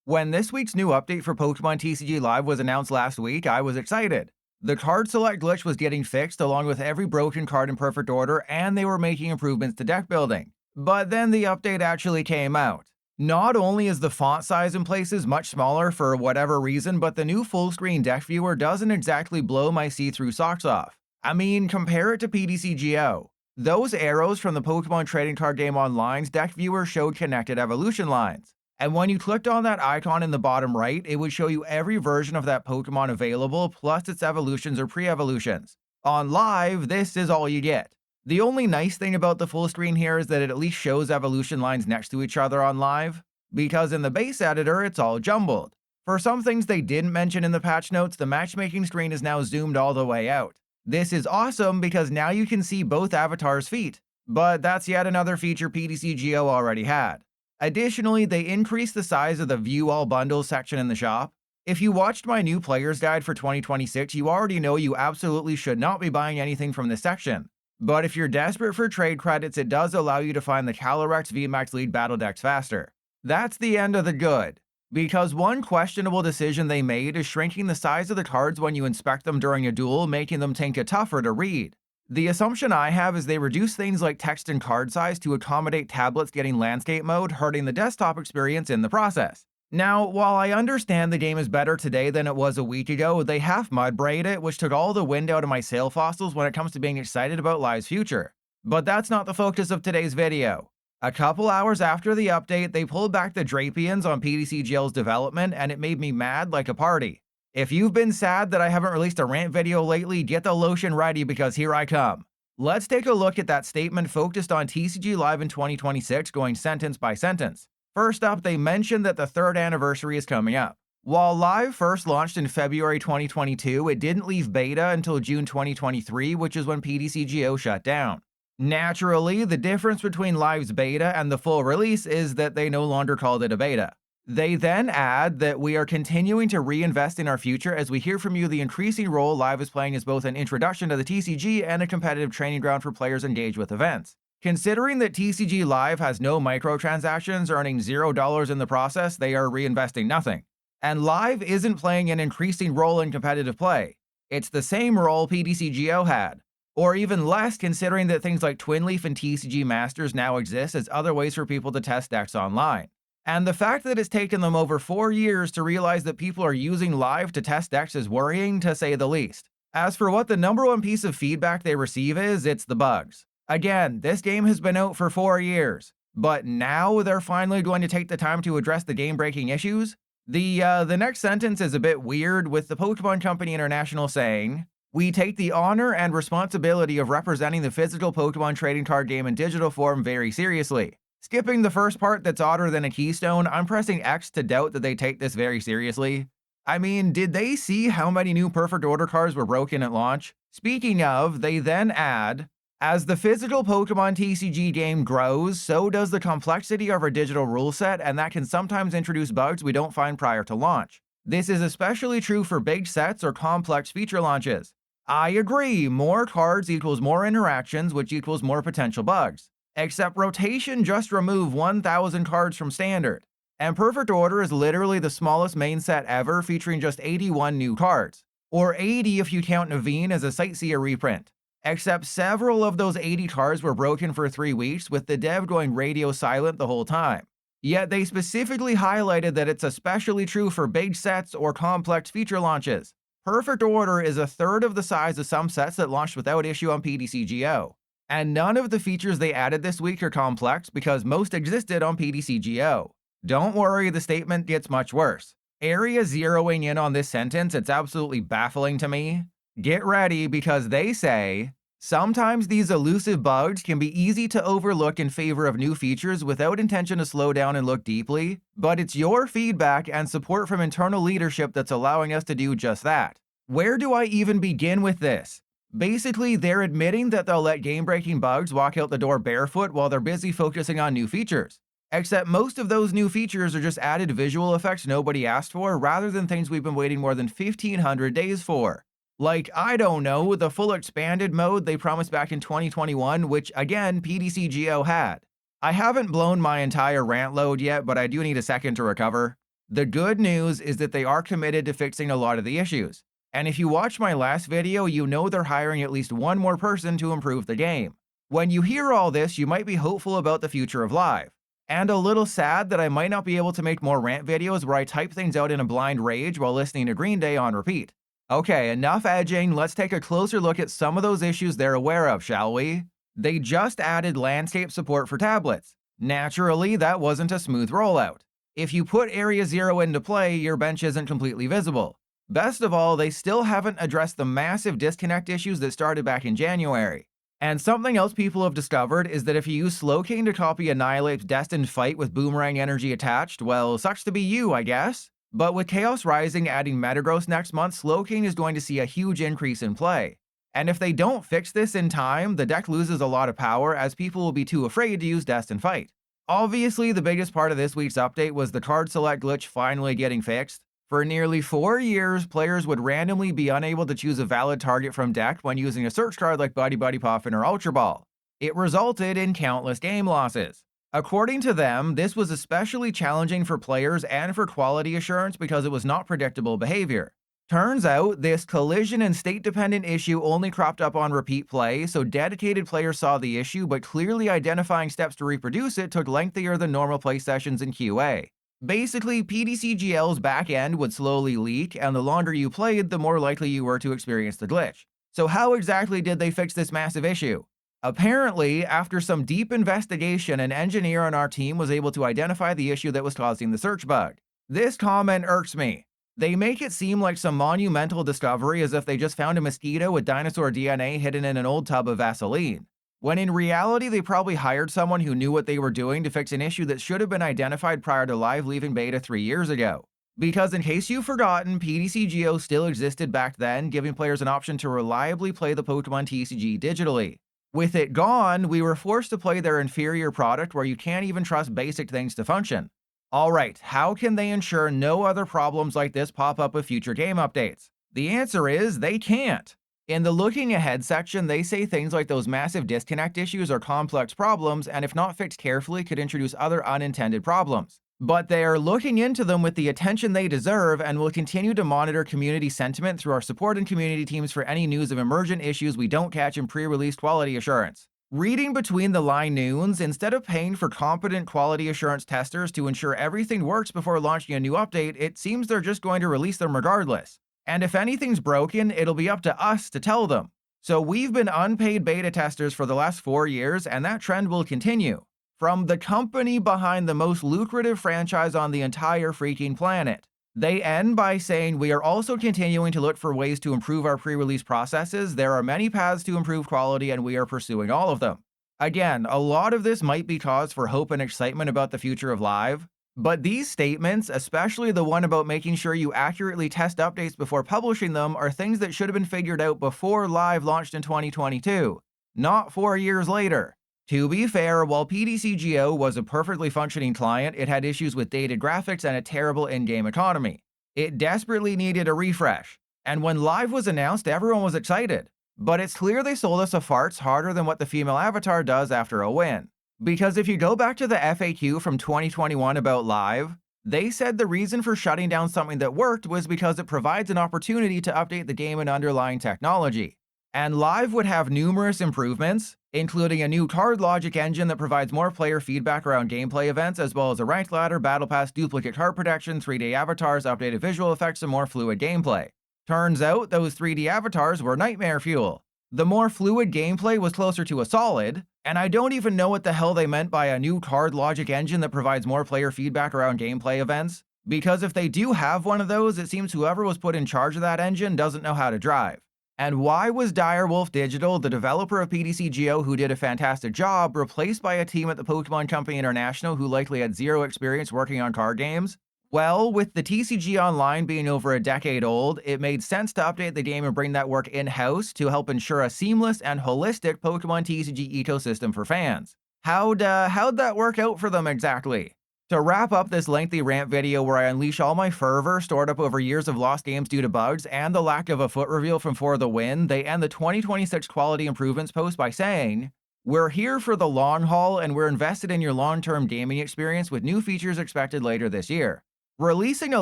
When this week's new update for Pokémon TCG Live was announced last week, I was excited. The card select glitch was getting fixed along with every broken card in perfect order, and they were making improvements to deck building. But then the update actually came out. Not only is the font size in places much smaller for whatever reason, but the new full screen deck viewer doesn't exactly blow my see-through socks off. I mean, compare it to PTCGO. Those arrows from the Pokemon trading card game online's deck viewer showed connected evolution lines. And when you clicked on that icon in the bottom right, it would show you every version of that Pokemon available, plus its evolutions or pre-evolutions. On Live, this is all you get. The only nice thing about the full screen here is that it at least shows evolution lines next to each other on Live, because in the base editor, it's all jumbled. For some things they didn't mention in the patch notes, the matchmaking screen is now zoomed all the way out. This is awesome because now you can see both avatars' feet, but that's yet another feature PTCGO already had. Additionally, they increased the size of the View All Bundles section in the shop. If you watched my new player's guide for 2026, you already know you absolutely should not be buying anything from this section. But if you're desperate for trade credits, it does allow you to find the Calyrex VMAX lead battle decks faster. That's the end of the good, because one questionable decision they made is shrinking the size of the cards when you inspect them during a duel, making them tinka tougher to read. The assumption I have is they reduce things like text and card size to accommodate tablets getting landscape mode, hurting the desktop experience in the process. Now, while I understand the game is better today than it was a week ago, they half mudbrayed it, which took all the wind out of my sail fossils when it comes to being excited about Live's future. But that's not the focus of today's video. A couple hours after the update, they pulled back the Drapions on PTCGL's development, and it made me mad like a party. If you've been sad that I haven't released a rant video lately, get the lotion ready because here I come. Let's take a look at that statement focused on TCG Live in 2026, going sentence by sentence. First up, they mentioned that the 3rd anniversary is coming up. While Live first launched in February 2022, it didn't leave beta until June 2023, which is when PTCGO shut down. Naturally, the difference between Live's beta and the full release is that they no longer called it a beta. They then add that we are continuing to reinvest in our future as we hear from you the increasing role Live is playing as both an introduction to the TCG and a competitive training ground for players engaged with events. Considering that TCG Live has no microtransactions, earning $0 in the process, they are reinvesting nothing. And Live isn't playing an increasing role in competitive play. It's the same role PTCGO had, or even less considering that things like Twin Leaf and TCG Masters now exist as other ways for people to test decks online. And the fact that it's taken them over 4 years to realize that people are using Live to test decks is worrying, to say the least. As for what the number one piece of feedback they receive is, it's the bugs. Again, this game has been out for 4 years, but now they're finally going to take the time to address the game-breaking issues? The next sentence is a bit weird, with the Pokemon Company International saying, "We take the honor and responsibility of representing the physical Pokemon trading card game in digital form very seriously." Skipping the first part that's odder than a keystone, I'm pressing X to doubt that they take this very seriously. I mean, did they see how many new Perfect Order cards were broken at launch? Speaking of, they then add, "As the physical Pokemon TCG game grows, so does the complexity of our digital rule set, and that can sometimes introduce bugs we don't find prior to launch. This is especially true for big sets or complex feature launches." I agree, more cards equals more interactions, which equals more potential bugs. Except rotation just removed 1,000 cards from standard. And Perfect Order is literally the smallest main set ever, featuring just 81 new cards. Or 80 if you count Naveen as a Sightseer reprint. Except several of those 80 cards were broken for 3 weeks, with the dev going radio silent the whole time. Yet they specifically highlighted that it's especially true for big sets or complex feature launches. Perfect Order is a third of the size of some sets that launched without issue on PTCGO. And none of the features they added this week are complex because most existed on PTCGO. Don't worry, the statement gets much worse. Area zeroing in on this sentence, it's absolutely baffling to me. Get ready, because they say, "Sometimes these elusive bugs can be easy to overlook in favor of new features without intention to slow down and look deeply, but it's your feedback and support from internal leadership that's allowing us to do just that." Where do I even begin with this? Basically, they're admitting that they'll let game-breaking bugs walk out the door barefoot while they're busy focusing on new features. Except most of those new features are just added visual effects nobody asked for, rather than things we've been waiting more than 1,500 days for. Like, I don't know, the full expanded mode they promised back in 2021, which again, PTCGO had. I haven't blown my entire rant load yet, but I do need a second to recover. The good news is that they are committed to fixing a lot of the issues. And if you watched my last video, you know they're hiring at least one more person to improve the game. When you hear all this, you might be hopeful about the future of Live. And a little sad that I might not be able to make more rant videos where I type things out in a blind rage while listening to Green Day on repeat. Okay, enough edging, let's take a closer look at some of those issues they're aware of, shall we? They just added landscape support for tablets. Naturally, that wasn't a smooth rollout. If you put Area 0 into play, your bench isn't completely visible. Best of all, they still haven't addressed the massive disconnect issues that started back in January. And something else people have discovered is that if you use Slowking to copy Annihilate's Destined Fight with Boomerang energy attached, well, sucks to be you, I guess. But with Chaos Rising adding Metagross next month, Slowking is going to see a huge increase in play. And if they don't fix this in time, the deck loses a lot of power as people will be too afraid to use Destined Fight. Obviously, the biggest part of this week's update was the card select glitch finally getting fixed. For nearly 4 years, players would randomly be unable to choose a valid target from deck when using a search card like Buddy Buddy Puffin or Ultra Ball. It resulted in countless game losses. According to them, this was especially challenging for players and for quality assurance because it was not predictable behavior. Turns out, this collision and state-dependent issue only cropped up on repeat play, so dedicated players saw the issue, but clearly identifying steps to reproduce it took lengthier than normal play sessions in QA. Basically, PTCGL's back end would slowly leak, and the longer you played, the more likely you were to experience the glitch. So how exactly did they fix this massive issue? Apparently, after some deep investigation, an engineer on our team was able to identify the issue that was causing the search bug. This comment irks me. They make it seem like some monumental discovery as if they just found a mosquito with dinosaur DNA hidden in an old tub of Vaseline, when in reality they probably hired someone who knew what they were doing to fix an issue that should have been identified prior to Live leaving beta 3 years ago. Because in case you've forgotten, PTCGO still existed back then, giving players an option to reliably play the Pokémon TCG digitally. With it gone, we were forced to play their inferior product where you can't even trust basic things to function. Alright, how can they ensure no other problems like this pop up with future game updates? The answer is, they can't. In the looking ahead section, they say things like those massive disconnect issues are complex problems and if not fixed carefully could introduce other unintended problems. But they are looking into them with the attention they deserve and will continue to monitor community sentiment through our support and community teams for any news of emergent issues we don't catch in pre-release quality assurance. Reading between the line noons, instead of paying for competent quality assurance testers to ensure everything works before launching a new update, it seems they're just going to release them regardless. And if anything's broken, it'll be up to us to tell them. So we've been unpaid beta testers for the last 4 years, and that trend will continue. From the company behind the most lucrative franchise on the entire freaking planet. They end by saying, we are also continuing to look for ways to improve our pre-release processes. There are many paths to improve quality and we are pursuing all of them. Again, a lot of this might be cause for hope and excitement about the future of Live, but these statements, especially the one about making sure you accurately test updates before publishing them, are things that should have been figured out before Live launched in 2022, not 4 years later. To be fair, while PTCGO was a perfectly functioning client, it had issues with dated graphics and a terrible in-game economy. It desperately needed a refresh, and when Live was announced, everyone was excited. But it's clear they sold us a farts harder than what the female avatar does after a win. Because if you go back to the FAQ from 2021 about Live, they said the reason for shutting down something that worked was because it provides an opportunity to update the game and underlying technology. And Live would have numerous improvements, including a new card logic engine that provides more player feedback around gameplay events, as well as a ranked ladder, battle pass, duplicate card protection, 3D avatars, updated visual effects, and more fluid gameplay. Turns out, those 3D avatars were nightmare fuel. The more fluid gameplay was closer to a solid, and I don't even know what the hell they meant by a new card logic engine that provides more player feedback around gameplay events, because if they do have one of those, it seems whoever was put in charge of that engine doesn't know how to drive. And why was Direwolf Digital, the developer of PTCGO who did a fantastic job, replaced by a team at the Pokémon Company International who likely had zero experience working on card games? Well, with the TCG Online being over a decade old, it made sense to update the game and bring that work in-house to help ensure a seamless and holistic Pokémon TCG ecosystem for fans. How'd that work out for them exactly? To wrap up this lengthy rant video where I unleash all my fervor stored up over years of lost games due to bugs and the lack of a foot reveal from For the Win, they end the 2026 quality improvements post by saying, "We're here for the long haul and we're invested in your long-term gaming experience with new features expected later this year." Releasing a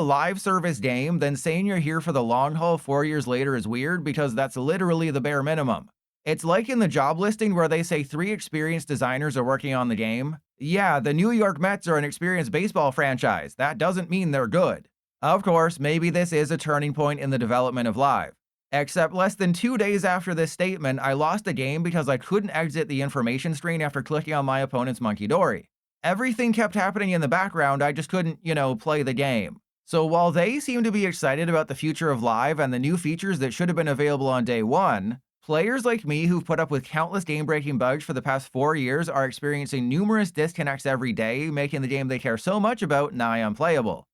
live service game, then saying you're here for the long haul 4 years later is weird because that's literally the bare minimum. It's like in the job listing where they say 3 experienced designers are working on the game. Yeah, the New York Mets are an experienced baseball franchise. That doesn't mean they're good. Of course, maybe this is a turning point in the development of Live. Except less than 2 days after this statement, I lost a game because I couldn't exit the information screen after clicking on my opponent's Monkey Dory. Everything kept happening in the background, I just couldn't, play the game. So while they seem to be excited about the future of Live and the new features that should have been available on day one, players like me who've put up with countless game-breaking bugs for the past 4 years are experiencing numerous disconnects every day, making the game they care so much about nigh unplayable.